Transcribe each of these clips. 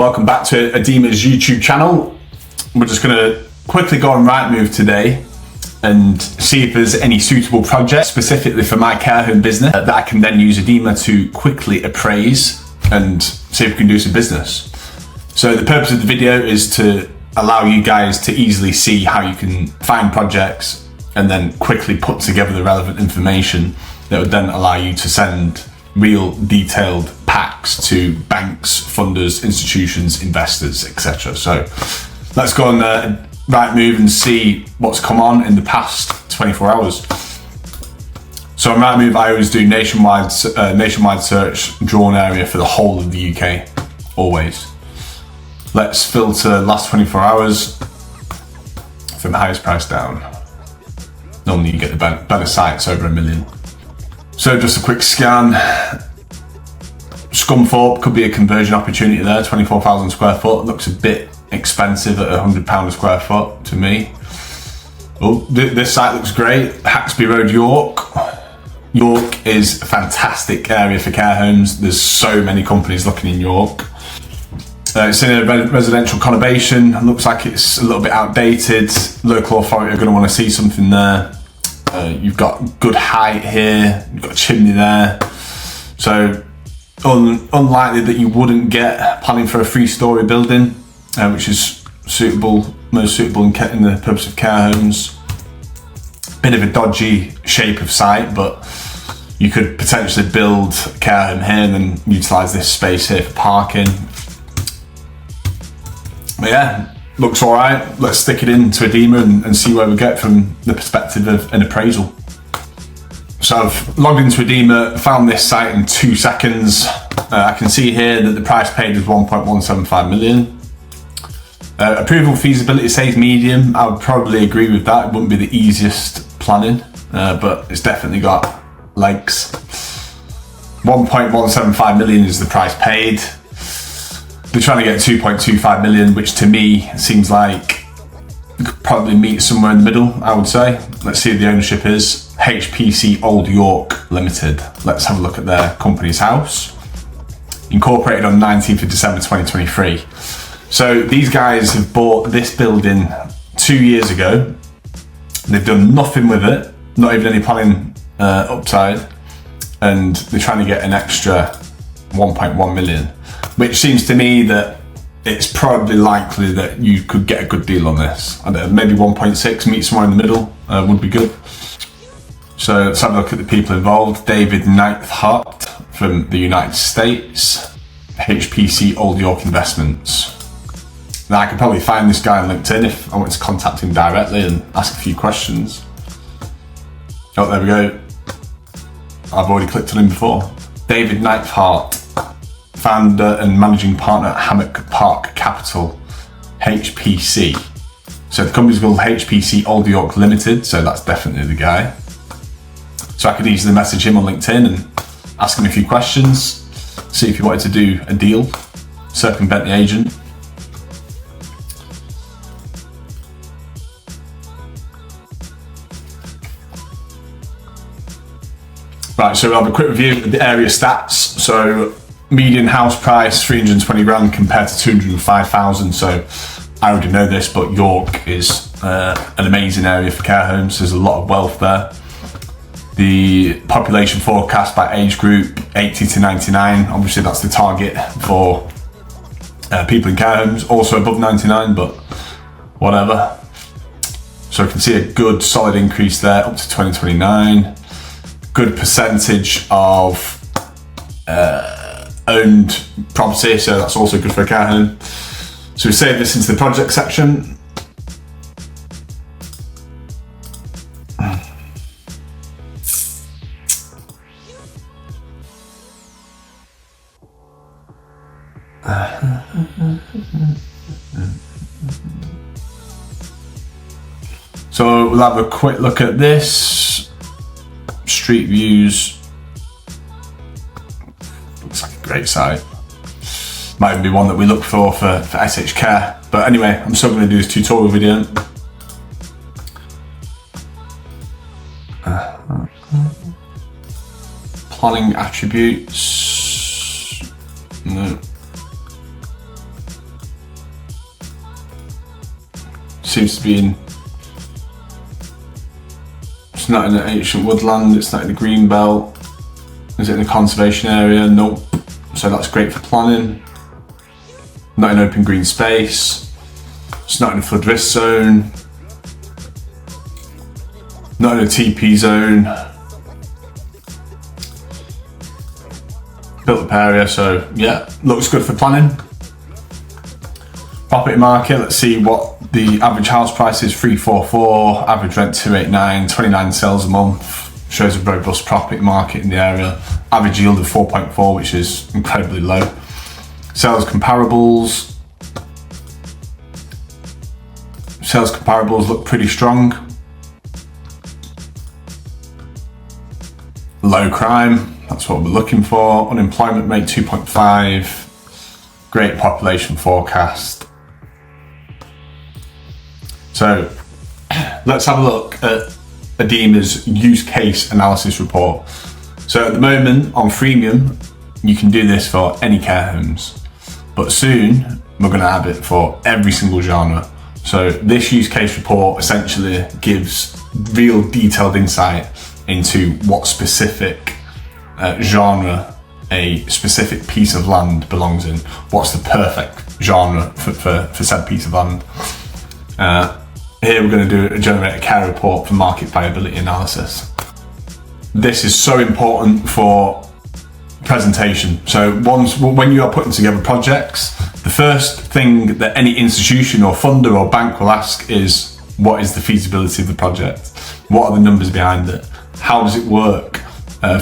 Welcome back to Adema's YouTube channel. We're just going to quickly go on Rightmove today and see if there's any suitable projects specifically for my care home business that I can then use Adema to quickly appraise and see if we can do some business. So the purpose of the video is to allow you guys to easily see how you can find projects and then quickly put together the relevant information that would then allow you to send real detailed packs to banks, funders, institutions, investors, etc. So let's go on Rightmove and see what's come on in the past 24 hours. So on Rightmove, I always do nationwide search, drawn area for the whole of the UK, always. Let's filter last 24 hours from highest price down. Normally you get the better sites over 1 million. So just a quick scan. Scunthorpe could be a conversion opportunity there, 24,000 square foot. Looks a bit expensive at £100 a square foot to me. Oh, this site looks great. Haxby Road, York. York is a fantastic area for care homes. There's so many companies looking in York. It's in a residential conurbation. Looks like it's a little bit outdated. Local authority are going to want to see something there. You've got good height here, you've got a chimney there. So unlikely that you wouldn't get planning for a 3-storey building, which is most suitable in the purpose of care homes. Bit of a dodgy shape of site, but you could potentially build a care home here and then utilise this space here for parking. But yeah, looks all right. Let's stick it into Adema and see where we get from the perspective of an appraisal. So I've logged into Adema, found this site in 2 seconds. I can see here that the price paid is 1.175 million. Approval feasibility says medium. I would probably agree with that. It wouldn't be the easiest planning, but it's definitely got legs. 1.175 million is the price paid. They're trying to get 2.25 million, which to me seems like you could probably meet somewhere in the middle, I would say. Let's see who the ownership is. HPC Old York Limited. Let's have a look at their company's house. Incorporated on 19th of December 2023. So these guys have bought this building 2 years ago. They've done nothing with it, not even any planning upside, and they're trying to get an extra 1.1 million. Which seems to me that it's probably likely that you could get a good deal on this. I don't know, maybe 1.6, meet somewhere in the middle would be good. So let's have a look at the people involved. David Neithardt from the United States, HPC Old York Investments. Now I could probably find this guy on LinkedIn if I want to contact him directly and ask a few questions. Oh, there we go. I've already clicked on him before. David Neithardt, founder and managing partner at Hammock Park Capital, HPC. So the company's called HPC Old York Limited, so that's definitely the guy. So I could easily message him on LinkedIn and ask him a few questions, see if he wanted to do a deal, circumvent the agent. Right, so we'll have a quick review of the area stats. So median house price, 320 grand compared to 205,000. So I already know this, but York is an amazing area for care homes. There's a lot of wealth there. The population forecast by age group, 80 to 99. Obviously that's the target for people in care homes. Also above 99, but whatever. So I can see a good solid increase there up to 2029. Good percentage of owned property, so that's also good for a care home. So we save this into the project section. So we'll have a quick look at this. Street views. Looks like a great site. Might even be one that we look for SH Care. But anyway, I'm still going to do this tutorial video. Planning attributes. No. seems to be in, it's not in an ancient woodland, it's not in the green belt. Is it in a conservation area? Nope. So that's great for planning. Not in open green space. It's not in a flood risk zone. Not in a TP zone. Built up area, so yeah, looks good for planning. Property market, let's see what the average house price is. 344, average rent 289, 29 sales a month. Shows a robust property market in the area. Average yield of 4.4, which is incredibly low. Sales comparables. Sales comparables look pretty strong. Low crime, that's what we're looking for. Unemployment rate 2.5. Great population forecast. So let's have a look at Adema's use case analysis report. So at the moment on freemium, you can do this for any care homes, but soon we're going to have it for every single genre. So this use case report essentially gives real detailed insight into what specific genre a specific piece of land belongs in. What's the perfect genre for said piece of land. Here we're going to generate a care report for market viability analysis. This is so important for presentation. So when you are putting together projects, the first thing that any institution or funder or bank will ask is, what is the feasibility of the project? What are the numbers behind it? How does it work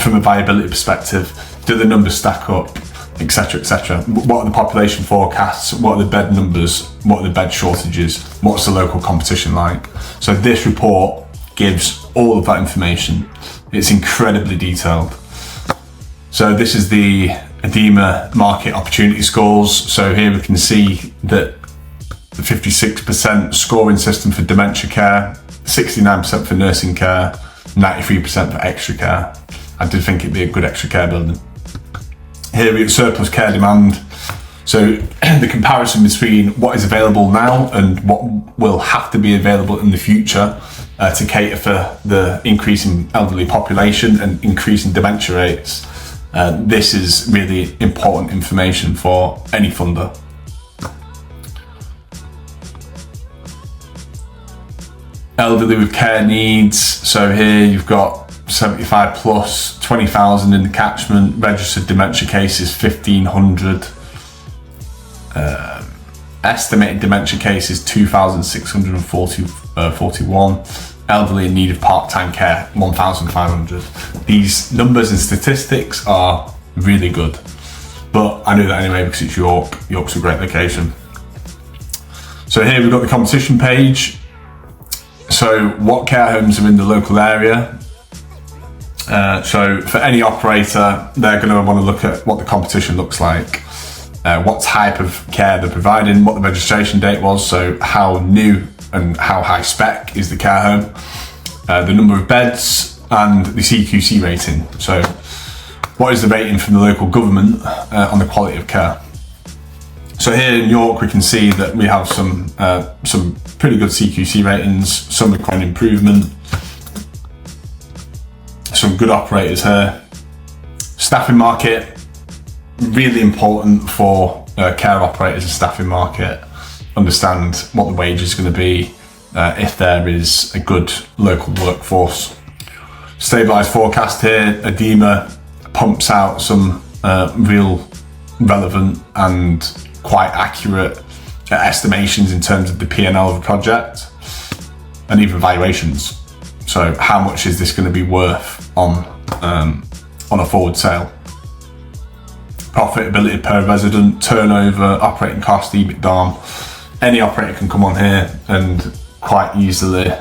from a viability perspective? Do the numbers stack up, etc., etc.? What are the population forecasts? What are the bed numbers? What are the bed shortages? What's the local competition like? So this report gives all of that information. It's incredibly detailed. So this is the Adema market opportunity scores. So here we can see that the 56% scoring system for dementia care, 69% for nursing care, 93% for extra care. I did think it'd be a good extra care building. Here we have surplus care demand. So the comparison between what is available now and what will have to be available in the future to cater for the increase in elderly population and increase in dementia rates. This is really important information for any funder. Elderly with care needs. So here you've got 75 plus, 20,000 in the catchment, registered dementia cases 1,500, estimated dementia cases 2,641, elderly in need of part-time care 1,500. These numbers and statistics are really good, but I knew that anyway because it's York. York's a great location. So here we've got the competition page. So what care homes are in the local area? So for any operator, they're going to want to look at what the competition looks like, what type of care they're providing, what the registration date was, so how new and how high spec is the care home, the number of beds and the CQC rating. So what is the rating from the local government on the quality of care? So here in York, we can see that we have some pretty good CQC ratings, some requiring improvement, some good operators here. Staffing market, really important for care operators and staffing market. Understand what the wage is going to be if there is a good local workforce. Stabilised forecast here, Adema pumps out some real relevant and quite accurate estimations in terms of the P&L of a project and even valuations. So how much is this going to be worth on a forward sale? Profitability per resident, turnover, operating cost, EBITDA. Any operator can come on here and quite easily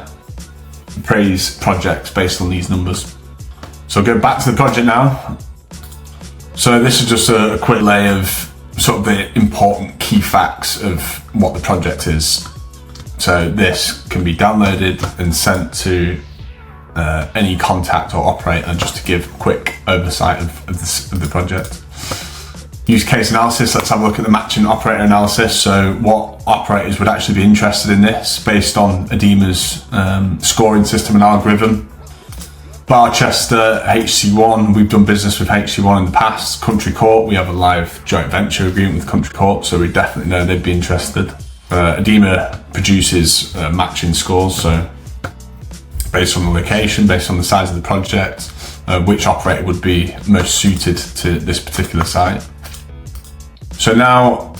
appraise projects based on these numbers. So go back to the project now. So this is just a quick lay of sort of the important key facts of what the project is. So this can be downloaded and sent to any contact or operator just to give a quick oversight of the project. use case analysis. Let's have a look at the matching operator analysis. So what operators would actually be interested in this based on Adema's scoring system and algorithm. Barchester, HC1, we've done business with HC1 in the past. Country Court, we have a live joint venture agreement with Country Court, so we definitely know they'd be interested. Adema produces matching scores, so based on the location, based on the size of the project, which operator would be most suited to this particular site. So now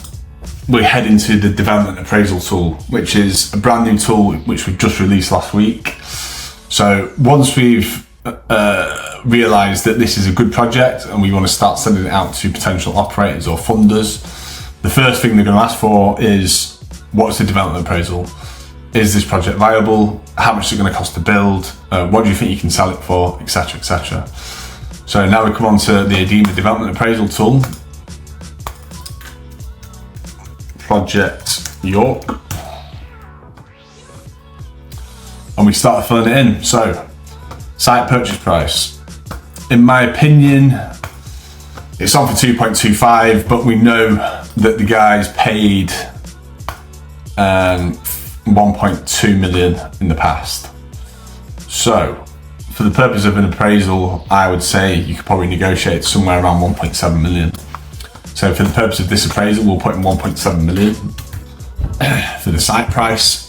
we head into the development appraisal tool, which is a brand new tool which we've just released last week. So once we've realised that this is a good project and we want to start sending it out to potential operators or funders, the first thing they're going to ask for is, what's the development appraisal? Is this project viable? How much is it going to cost to build? What do you think you can sell it for, etc, etc. So now we come on to the Adema development appraisal tool. Project York. And we start filling it in. So, site purchase price. In my opinion, it's on for 2.25, but we know that the guys paid 1.2 million in the past. So, for the purpose of an appraisal, I would say you could probably negotiate somewhere around 1.7 million. So for the purpose of this appraisal, we'll put in 1.7 million for the site price.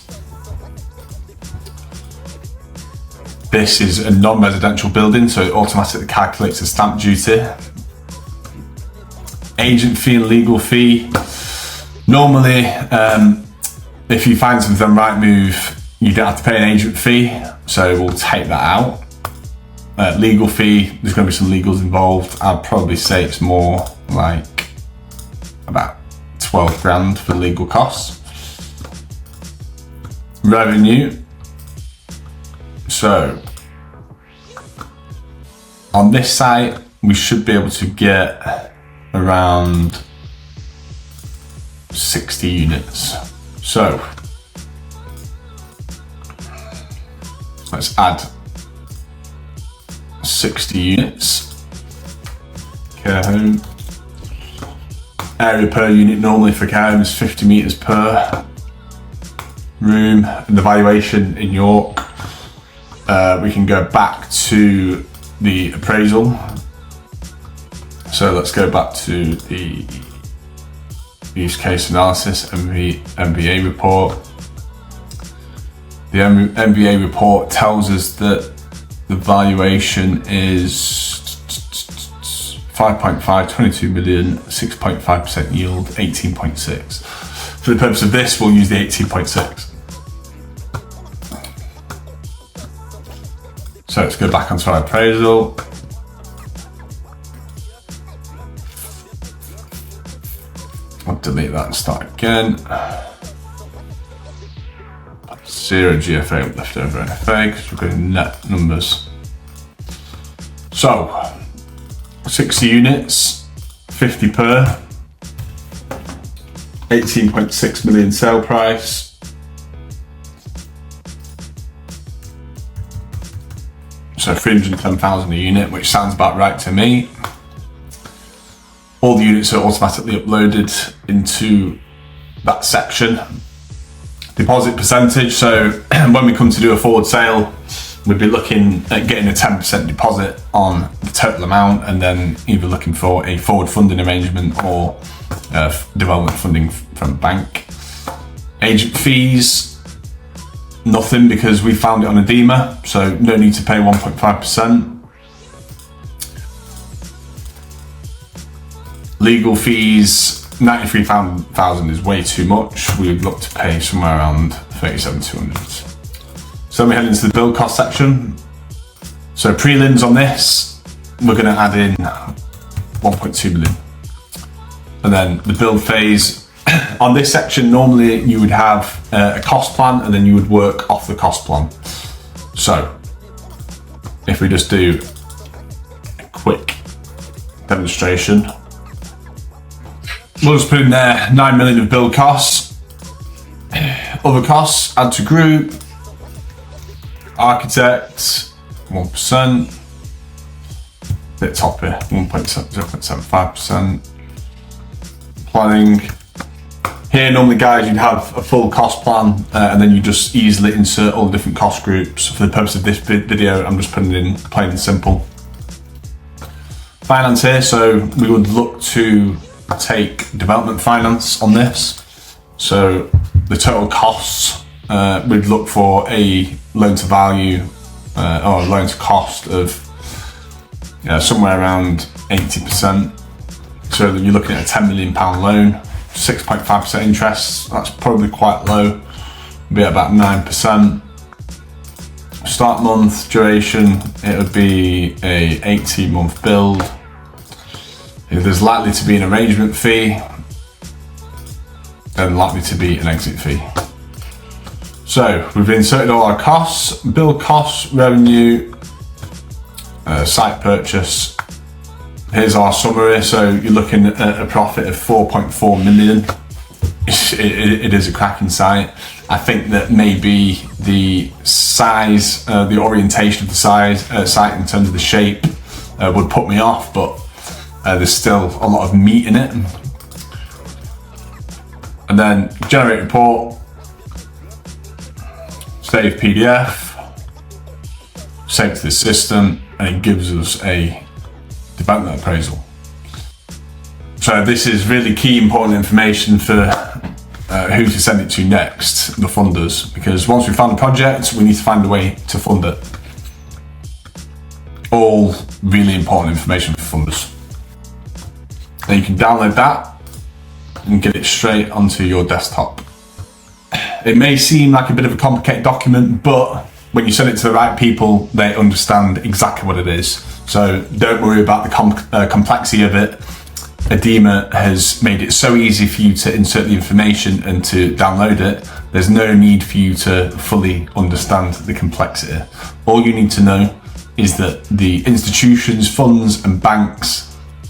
This is a non-residential building, so it automatically calculates the stamp duty. Agent fee and legal fee. Normally, if you find something on Rightmove, you don't have to pay an agent fee, so we'll take that out. Legal fee, there's going to be some legals involved. I'd probably say it's more like about 12 grand for legal costs. Revenue. So, on this site, we should be able to get around 60 units. So, let's add 60 units. Care home. Area per unit normally for care home is 50 metres per room. And the valuation in York, we can go back to the appraisal. So let's go back to the use case analysis MBA report. The MBA report tells us that the valuation is 5.5, 22 million, 6.5% yield, 18.6. For the purpose of this, we'll use the 18.6. So let's go back onto our appraisal. I'll delete that and start again. 0 GFA left over NFA because we're going net numbers. So 60 units, 50 per, 18.6 million sale price. So 310,000 a unit, which sounds about right to me. All the units are automatically uploaded into that section. Deposit percentage, so when we come to do a forward sale, we'd be looking at getting a 10% deposit on the total amount and then either looking for a forward funding arrangement or development funding from bank. Agent fees, nothing because we found it on Adema, so no need to pay 1.5%. Legal fees, 93,000 is way too much. We would look to pay somewhere around 37,200. So then we head into the build cost section. So prelims on this, we're going to add in 1.2 million. And then the build phase, on this section, normally you would have a cost plan and then you would work off the cost plan. So if we just do a quick demonstration, we'll just put in there 9 million of build costs. Other costs, add to group. Architect, 1%. Bit top here, 0.75%. planning. Here normally guys you'd have a full cost plan and then you just easily insert all the different cost groups. For the purpose of this video I'm just putting it in plain and simple. Finance here, so we would look to take development finance on this. So the total costs, we'd look for a loan to value or loan to cost of somewhere around 80%. So you're looking at a £10 million loan, 6.5% interest. That's probably quite low, be at about 9%. Start month duration, it would be a 18-month build. There's likely to be an arrangement fee and likely to be an exit fee. So we've inserted all our costs, build costs, revenue, site purchase. Here's our summary. So you're looking at a profit of 4.4 million. It is a cracking site. I think that maybe the size, the orientation of the site in terms of the shape would put me off, but there's still a lot of meat in it. And then generate report, save PDF, save to the system, and it gives us a development appraisal. So this is really key important information for who to send it to next, the funders, because once we found the project, we need to find a way to fund it. All really important information for funders. Then you can download that and get it straight onto your desktop. It may seem like a bit of a complicated document, but when you send it to the right people, they understand exactly what it is. So don't worry about the complexity of it. Adema has made it so easy for you to insert the information and to download it. There's no need for you to fully understand the complexity. All you need to know is that the institutions, funds and banks,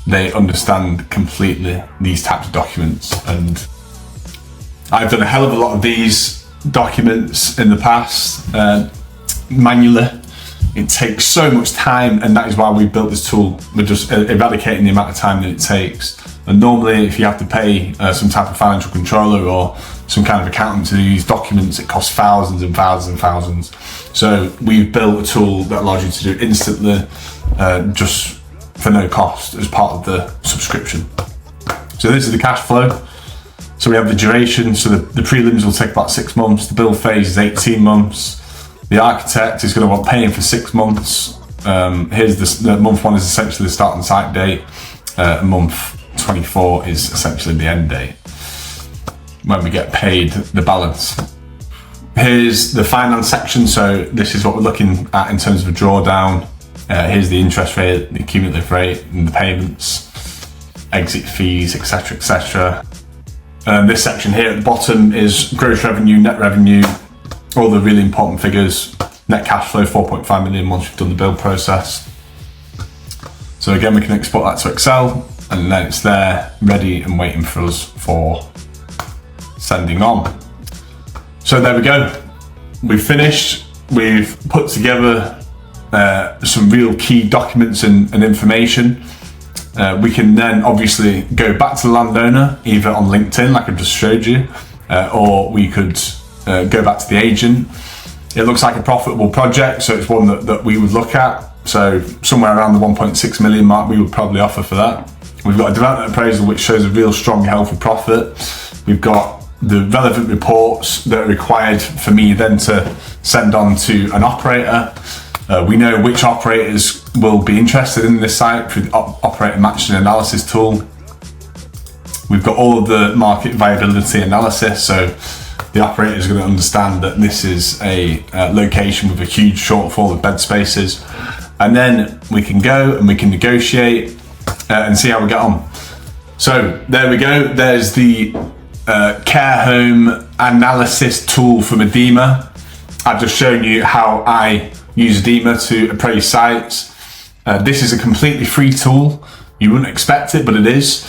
they understand completely these types of documents. And I've done a hell of a lot of these documents in the past, manually. It takes so much time, and that is why we built this tool. We're just eradicating the amount of time that it takes. And normally if you have to pay some type of financial controller or some kind of accountant to do these documents, it costs thousands and thousands and thousands. So we've built a tool that allows you to do it instantly, just for no cost as part of the subscription. So this is the cash flow. So we have the duration, so the prelims will take about 6 months, the build phase is 18 months. The architect is going to want paying for 6 months. Here's the month 1 is essentially the start and site date. Month 24 is essentially the end date, when we get paid the balance. Here's the finance section, so this is what we're looking at in terms of a drawdown. Here's the interest rate, the cumulative rate, and the payments, exit fees, etc, etc. This section here at the bottom is gross revenue, net revenue, all the really important figures. Net cash flow 4.5 million once we've done the build process. So again, we can export that to Excel, and then it's there ready and waiting for us for sending on. So there we go, we've finished. We've put together some real key documents and information. We can then obviously go back to the landowner, either on LinkedIn like I've just showed you, or we could go back to the agent. It looks like a profitable project, so it's one that we would look at. So somewhere around the 1.6 million mark we would probably offer for that. We've got a development appraisal which shows a real strong, healthy profit. We've got the relevant reports that are required for me then to send on to an operator. We know which operators will be interested in this site through the operator matching analysis tool. We've got all of the market viability analysis, so the operator is going to understand that this is a location with a huge shortfall of bed spaces. And then we can go and we can negotiate and see how we get on. So there we go, there's the care home analysis tool from Adema. I've just shown you how I use Adema to appraise sites. This is a completely free tool. You wouldn't expect it, but it is.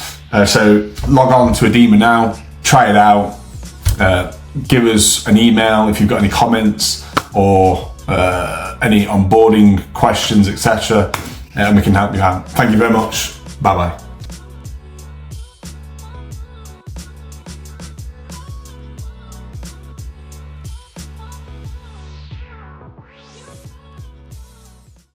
So log on to Adema now, try it out. Give us an email if you've got any comments or any onboarding questions, etc. And we can help you out. Thank you very much. Bye bye.